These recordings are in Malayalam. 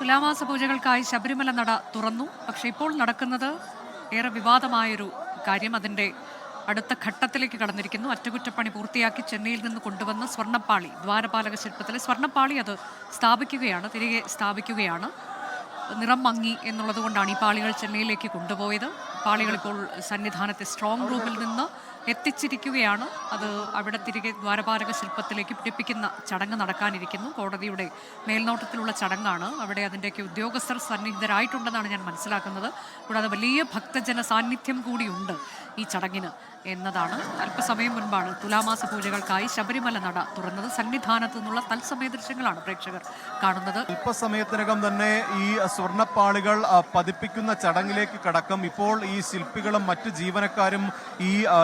തുലാമാസ പൂജകൾക്കായി ശബരിമല നട തുറന്നു. പക്ഷേ ഇപ്പോൾ നടക്കുന്നത് ഏറെ വിവാദമായൊരു കാര്യം. അതിൻ്റെ അടുത്ത ഘട്ടത്തിലേക്ക് കടന്നിരിക്കുന്നു. അറ്റകുറ്റപ്പണി പൂർത്തിയാക്കി ചെന്നൈയിൽ നിന്ന് കൊണ്ടുവന്ന സ്വർണ്ണപ്പാളി, ദ്വാരപാലക ശില്പത്തിലെ സ്വർണ്ണപ്പാളി അത് തിരികെ സ്ഥാപിക്കുകയാണ്. നിറം മങ്ങി എന്നുള്ളത് കൊണ്ടാണ് ഈ പാളികൾ ചെന്നൈയിലേക്ക് കൊണ്ടുപോയത്. പാളികൾ ഇപ്പോൾ സന്നിധാനത്തെ സ്ട്രോങ് റൂമിൽ നിന്ന് എത്തിച്ചിരിക്കുകയാണ്. അത് അവിടെ തിരികെ ദ്വാരപാലക ശില്പത്തിലേക്ക് പിടിപ്പിക്കുന്ന ചടങ്ങ് നടക്കാനിരിക്കുന്നു. കോടതിയുടെ മേൽനോട്ടത്തിലുള്ള ചടങ്ങാണ്. അവിടെ അതിൻ്റെയൊക്കെ ഉദ്യോഗസ്ഥർ സന്നിഹിതരായിട്ടുണ്ടെന്നാണ് ഞാൻ മനസ്സിലാക്കുന്നത്. കൂടാതെ വലിയ ഭക്തജന സാന്നിധ്യം കൂടിയുണ്ട് ഈ ചടങ്ങിന് എന്നതാണ്. അല്പസമയം മുൻപാണ് തുലാമാസ പൂജകൾക്കായി ശബരിമല നട തുറന്നത്. സന്നിധാനത്തു നിന്നുള്ള തത്സമയ ദൃശ്യങ്ങളാണ് പ്രേക്ഷകർ കാണുന്നത്. അല്പസമയത്തിനകം തന്നെ ഈ സ്വർണ്ണപ്പാളികൾ പതിപ്പിക്കുന്ന ചടങ്ങിലേക്ക് കടക്കും. ഇപ്പോൾ ഈ ശില്പികളും മറ്റു ജീവനക്കാരും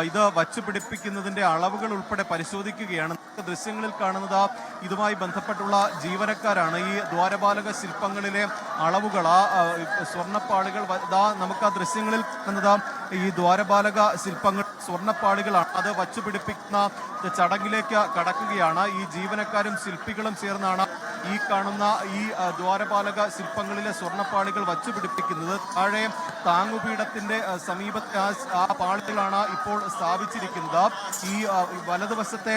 ഇത് വച്ചുപിടിപ്പിക്കുന്നതിന്റെ അളവുകൾ ഉൾപ്പെടെ പരിശോധിക്കുകയാണ്. ദൃശ്യങ്ങളിൽ കാണുന്നത് ഇതുമായി ബന്ധപ്പെട്ടുള്ള ജീവനക്കാരാണ്. ഈ ദ്വാരപാലക ശില്പങ്ങളിലെ അളവുകൾ, സ്വർണ്ണപ്പാളികൾ നമുക്ക് ആ ദൃശ്യങ്ങളിൽ കാണുന്നത് ഈ ദ്വാരപാലക ശില്പങ്ങൾ സ്വർണ്ണപ്പാളികളാണ്. അത് വച്ചുപിടിപ്പിക്കുന്ന ചടങ്ങിലേക്ക് കടക്കുകയാണ്. ഈ ജീവനക്കാരും ശില്പികളും ചേർന്നാണ് ഈ കാണുന്ന ഈ ദ്വാരപാലക ശില്പങ്ങളിലെ സ്വർണ്ണപ്പാളികൾ വച്ചുപിടിപ്പിക്കുന്നത്. താഴെ താങ്ങുപീഠത്തിന്റെ സമീപത്തെ ആ പാളികളാണ് ഇപ്പോൾ സ്ഥാപിച്ചിരിക്കുന്നത്. ഈ വലതുവശത്തെ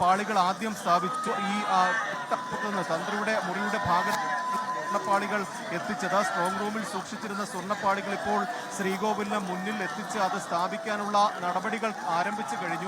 പാളികൾ ആദ്യം സ്ഥാപിച്ചു. ഈ തന്ത്രിയുടെ മുറിയുടെ ഭാഗത്ത് സ്വർണ്ണപ്പാളികൾ എത്തിച്ചത്. സ്ട്രോങ് റൂമിൽ സൂക്ഷിച്ചിരുന്ന സ്വർണ്ണപ്പാളികൾ ഇപ്പോൾ ശ്രീകോവിലിന് മുന്നിൽ എത്തിച്ച് അത് സ്ഥാപിക്കാനുള്ള നടപടികൾ ആരംഭിച്ചു കഴിഞ്ഞു.